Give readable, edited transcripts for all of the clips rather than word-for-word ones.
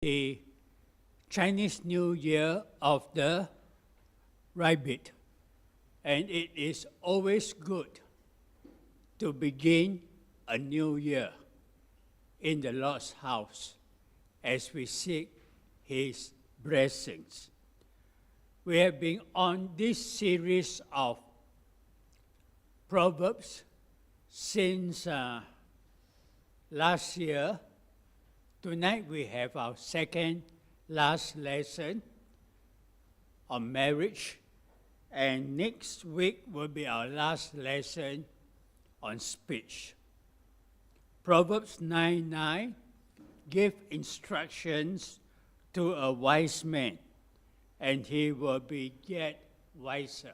the Chinese New Year of the Rabbit, and it is always good to begin a new year in the Lord's house as we seek His blessings. We have been on this series of Proverbs since last year. Tonight we have our second last lesson on marriage, and next week will be our last lesson on speech. Proverbs 9:9 give instructions to a wise man, and he will be yet wiser.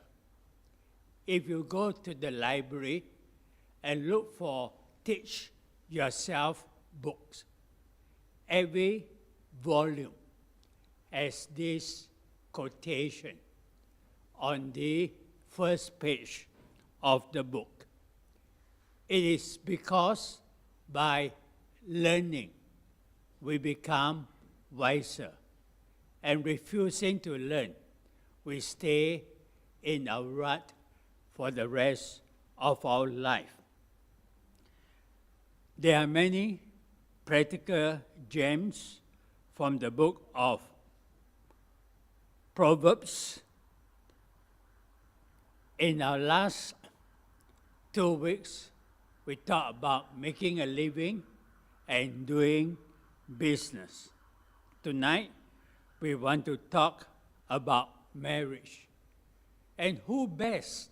If you go to the library and look for Teach Yourself books, every volume has this quotation on the first page of the book. It is because by learning we become wiser, and refusing to learn, we stay in a rut for the rest of our life. There are many practical gems from the book of Proverbs. In our last 2 weeks, we talked about making a living and doing business. Tonight, we want to talk about marriage. And who best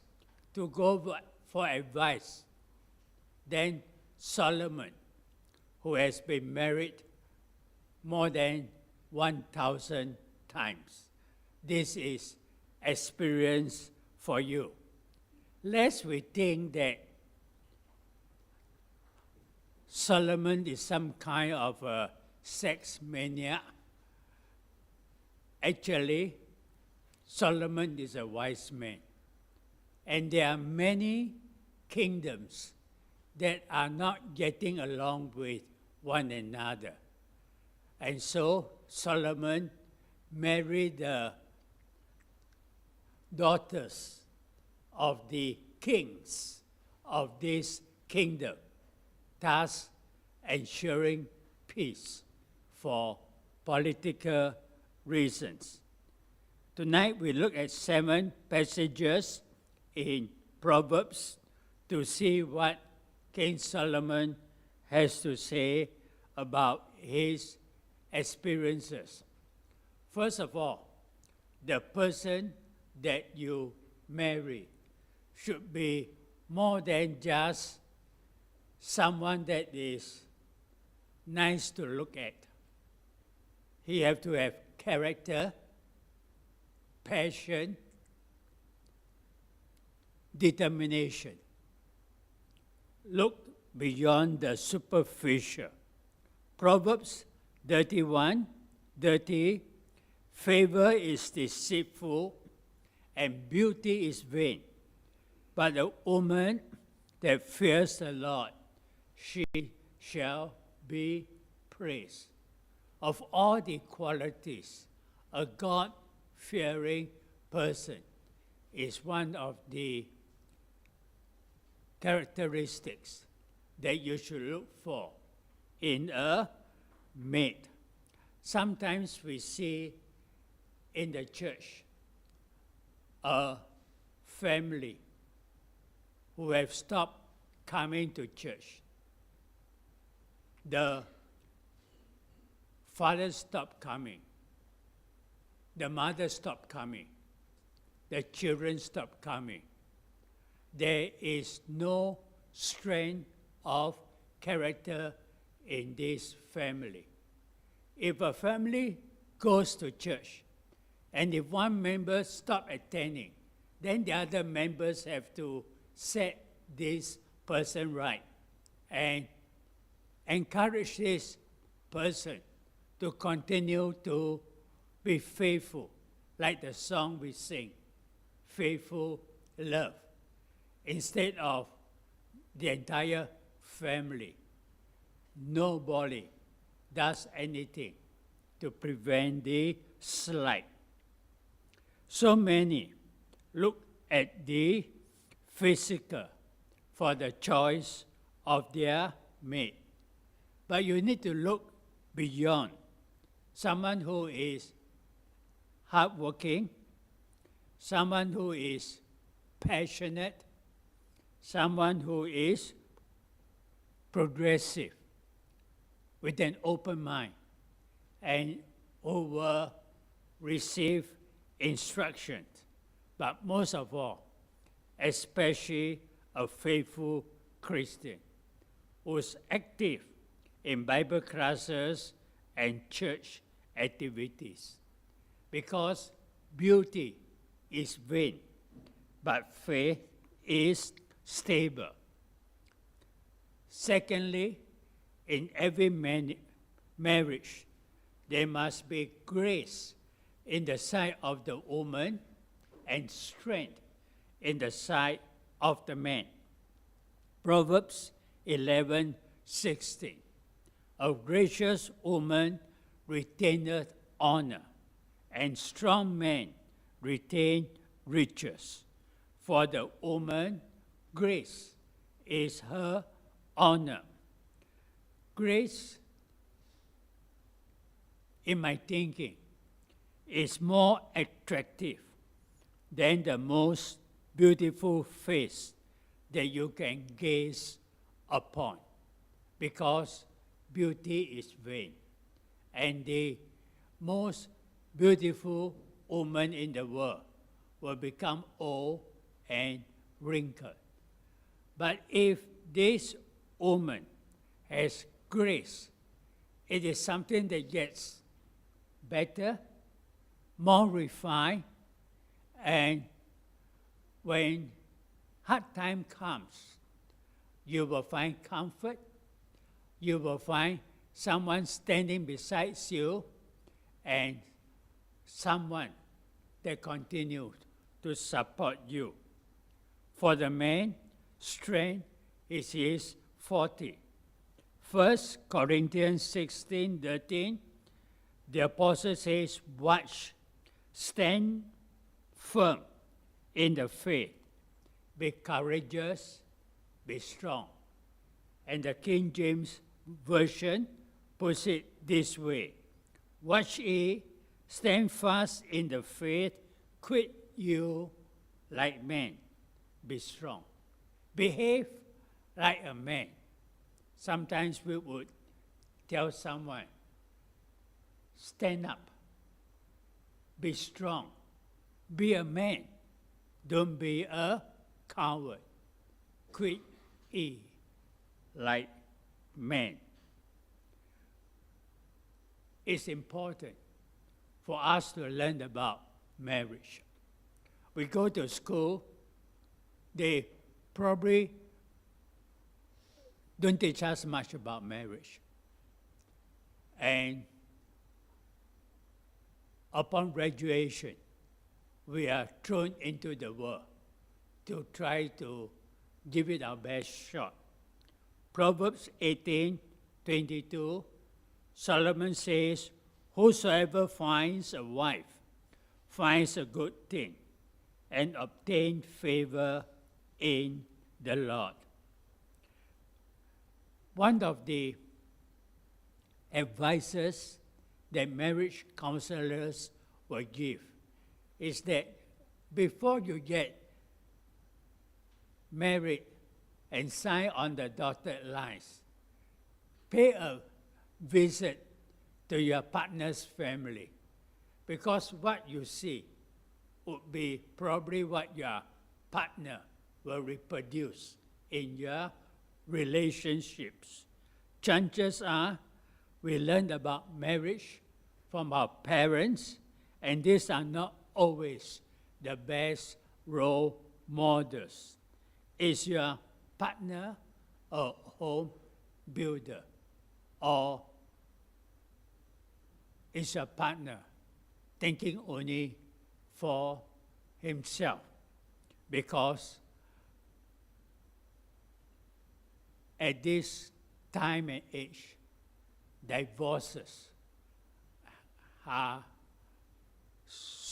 to go for advice than Solomon, who has been married more than 1,000 times. This is experience for you. Lest we think that Solomon is some kind of a sex mania. Actually, Solomon is a wise man. And there are many kingdoms that are not getting along with one another. And so Solomon married the daughters of the kings of this kingdom, thus ensuring peace for political reasons. Tonight we look at 7 passages in Proverbs to see what King Solomon has to say about his experiences. First of all, the person that you marry should be more than just someone that is nice to look at. He have to have character, passion, determination. Look beyond the superficial. Proverbs 31:30, favor is deceitful and beauty is vain, but a woman that fears the Lord, she shall be praised. Of all the qualities, a God-fearing person is one of the characteristics that you should look for in a mate. Sometimes we see in the church a family who have stopped coming to church. The father stopped coming. The mother stopped coming. The children stopped coming. There is no strength of character in this family. If a family goes to church, and if one member stops attending, then the other members have to set this person right and encourage this person to continue to be faithful, like the song we sing, Faithful Love, instead of the entire family. Nobody does anything to prevent the slide. So many look at the physical for the choice of their mate. But you need to look beyond. Someone who is hardworking, someone who is passionate, someone who is progressive, with an open mind, and who will receive instructions. But most of all, especially a faithful Christian who's active in Bible classes and church activities. Because beauty is vain, but faith is stable. Secondly, in every marriage, there must be grace in the sight of the woman and strength in the sight of the man. Proverbs 11:16. A gracious woman retaineth honor, and strong men retain riches. For the woman, grace is her honor. Grace, in my thinking, is more attractive than the most beautiful face that you can gaze upon, because beauty is vain. And the most beautiful woman in the world will become old and wrinkled. But if this woman has grace, it is something that gets better, more refined, and when hard time comes, you will find comfort, you will find someone standing beside you, and someone that continues to support you. For the man, strength is his forte. 1 Corinthians 16:13, the apostle says, watch, stand firm in the faith, be courageous, be strong. And the King James Version puts it this way, watch ye, stand fast in the faith, quit you like men, be strong. Behave like a man. Sometimes we would tell someone, stand up, be strong, be a man, don't be a coward. Quit ye like men. It's important for us to learn about marriage. We go to school, they probably don't teach us much about marriage. And upon graduation, we are thrown into the world to try to give it our best shot. Proverbs 18:22, Solomon says, whosoever finds a wife finds a good thing and obtains favor in the Lord. One of the advices that marriage counselors will give is that before you get married and sign on the dotted lines, pay a visit to your partner's family, because what you see would be probably what your partner will reproduce in your relationships. Chances are we learn about marriage from our parents, and these are not always the best role models. Is your partner a home builder, or is your partner thinking only for himself? Because at this time and age, divorces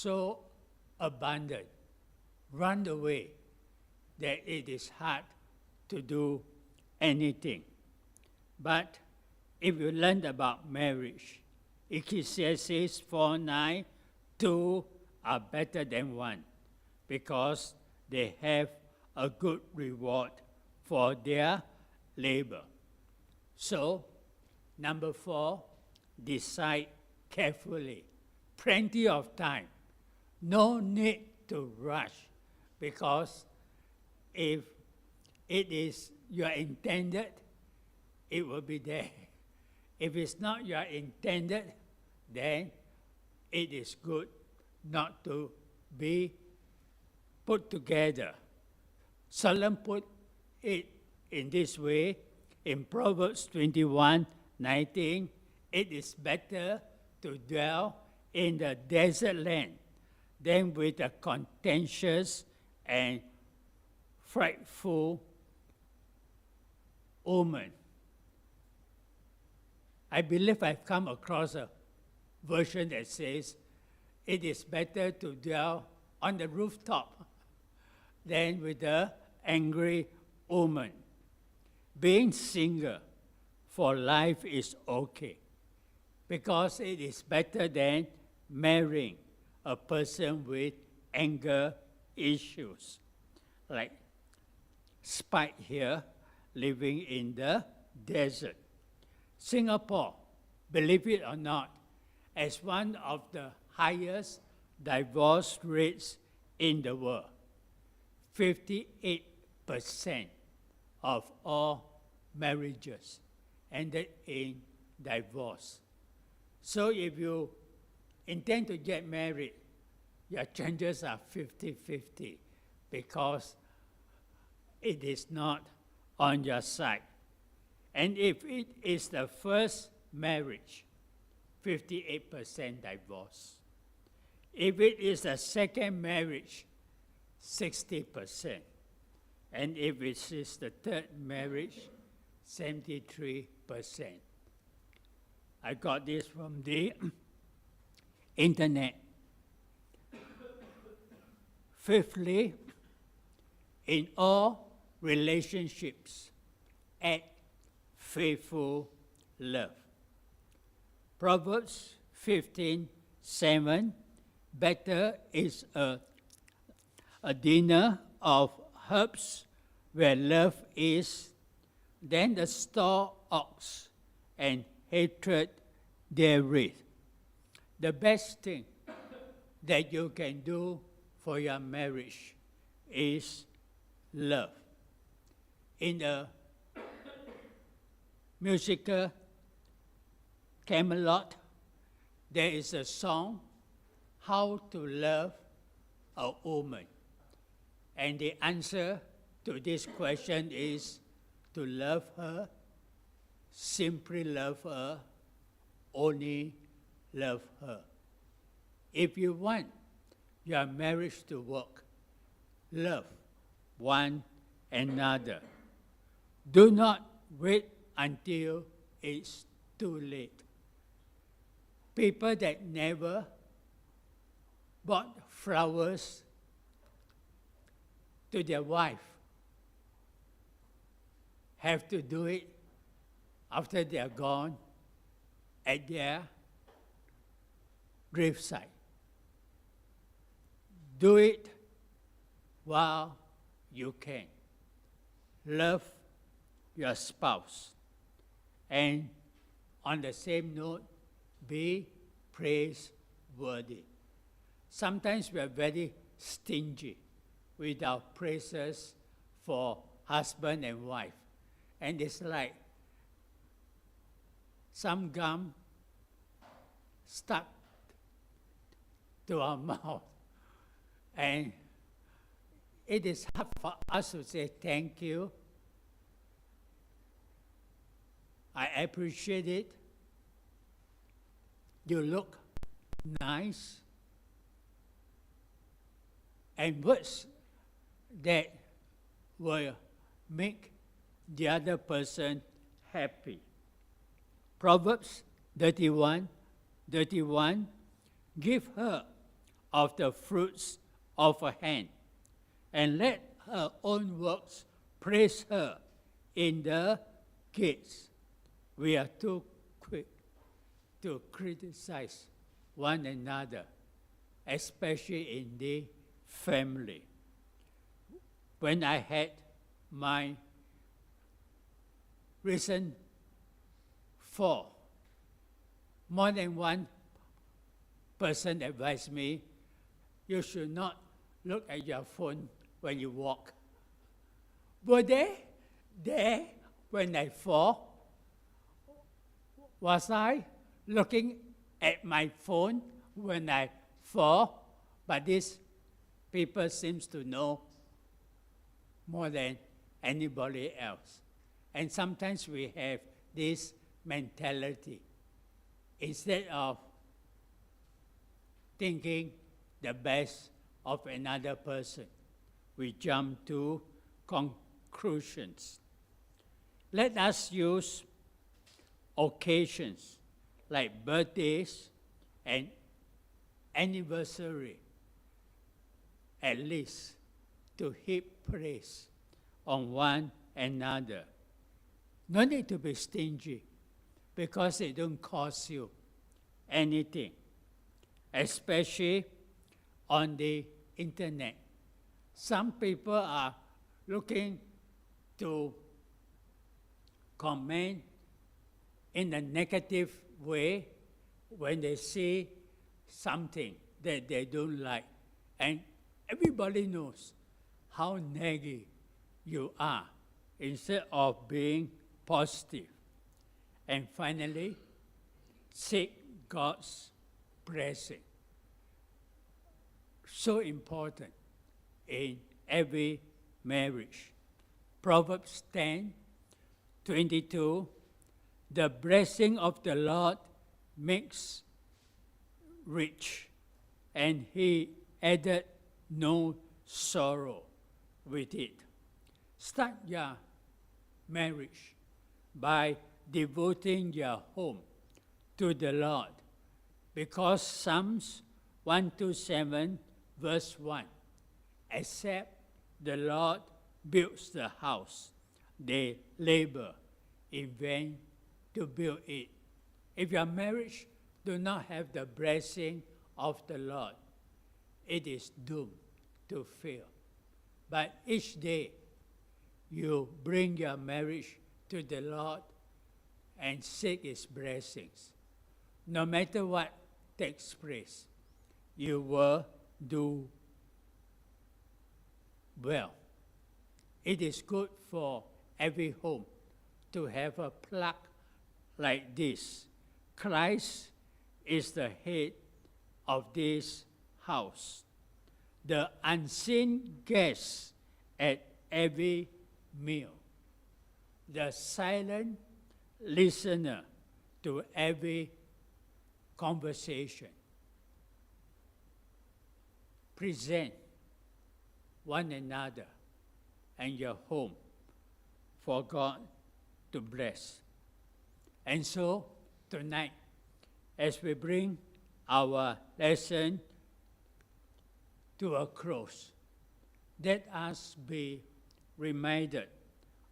so abundant, run away, that it is hard to do anything. But if you learn about marriage, Ecclesiastes 4:9, two are better than one, because they have a good reward for their labor. So, number 4, decide carefully. Plenty of time. No need to rush, because if it is your intended, it will be there. If it's not your intended, then it is good not to be put together. Solomon put it in this way in Proverbs 21:19. It is better to dwell in the desert land than with a contentious and frightful woman. I believe I've come across a version that says it is better to dwell on the rooftop than with an angry woman. Being single for life is okay, because it is better than marrying a person with anger issues, like Spike here, living in the desert. Singapore, believe it or not, has one of the highest divorce rates in the world. 58% of all marriages ended in divorce. So if you intend to get married, your chances are 50-50, because it is not on your side. And if it is the first marriage, 58% divorce. If it is the second marriage, 60%. And if it is the third marriage, 73%. I got this from the internet. Fifthly, in all relationships, act faithful love. Proverbs 15:7, better is a dinner of herbs where love is than the store ox and hatred therewith. The best thing that you can do for your marriage is love. In the musical Camelot, there is a song, How to Love a Woman. And the answer to this question is to love her, simply love her, only love her. If you want your marriage to work, love one another. Do not wait until it's too late. People that never bought flowers to their wife have to do it after they are gone at their graveside. Do it while you can. Love your spouse. And on the same note, be praiseworthy. Sometimes we are very stingy with our praises for husband and wife. And it's like some gum stuck to our mouth. And it is hard for us to say thank you. I appreciate it. You look nice. And words that will make the other person happy. Proverbs 31:31, give her of the fruits of her hand, and let her own works praise her in the gates. We are too quick to criticize one another, especially in the family. When I had my recent fall, more than one person advised me, you should not look at your phone when you walk. Were they there when I fall? Was I looking at my phone when I fall? But these people seems to know more than anybody else. And sometimes we have this mentality. Instead of thinking the best of another person, we jump to conclusions. Let us use occasions like birthdays and anniversary at least to heap praise on one another. No need to be stingy because it don't cost you anything, especially on the internet. Some people are looking to comment in a negative way when they see something that they don't like. And everybody knows how naggy you are instead of being positive. And finally, seek God's blessing. So important in every marriage. Proverbs 10:22, the blessing of the Lord makes rich, and he added no sorrow with it. Start your marriage by devoting your home to the Lord, because Psalms 127 verse 1, except the Lord builds the house, they labor in vain to build it. If your marriage do not have the blessing of the Lord, it is doomed to fail. But each day you bring your marriage to the Lord and seek his blessings. No matter what takes place, you will do well. It is good for every home to have a plaque like this. Christ is the head of this house, the unseen guest at every meal, the silent listener to every conversation. Present one another and your home for God to bless. And so, tonight, as we bring our lesson to a close, let us be reminded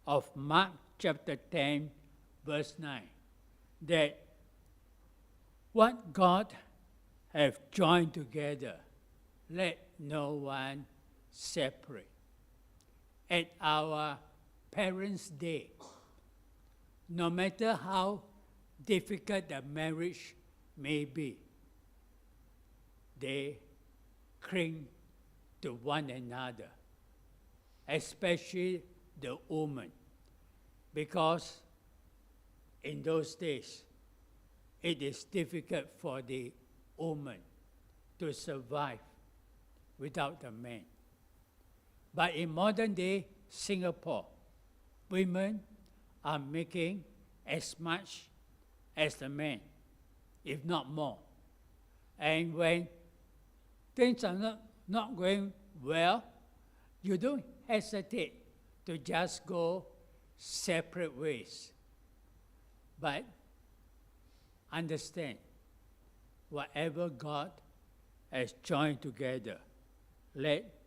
of Mark chapter 10, verse 9, that what God have joined together, let no one separate. At our Parents' Day, no matter how difficult the marriage may be, they cling to one another, especially the woman, because in those days, it is difficult for the woman to survive without the man. But in modern day Singapore, women are making as much as the men, if not more. And when things are not going well, you don't hesitate to just go separate ways. But understand, whatever God as joined together. Let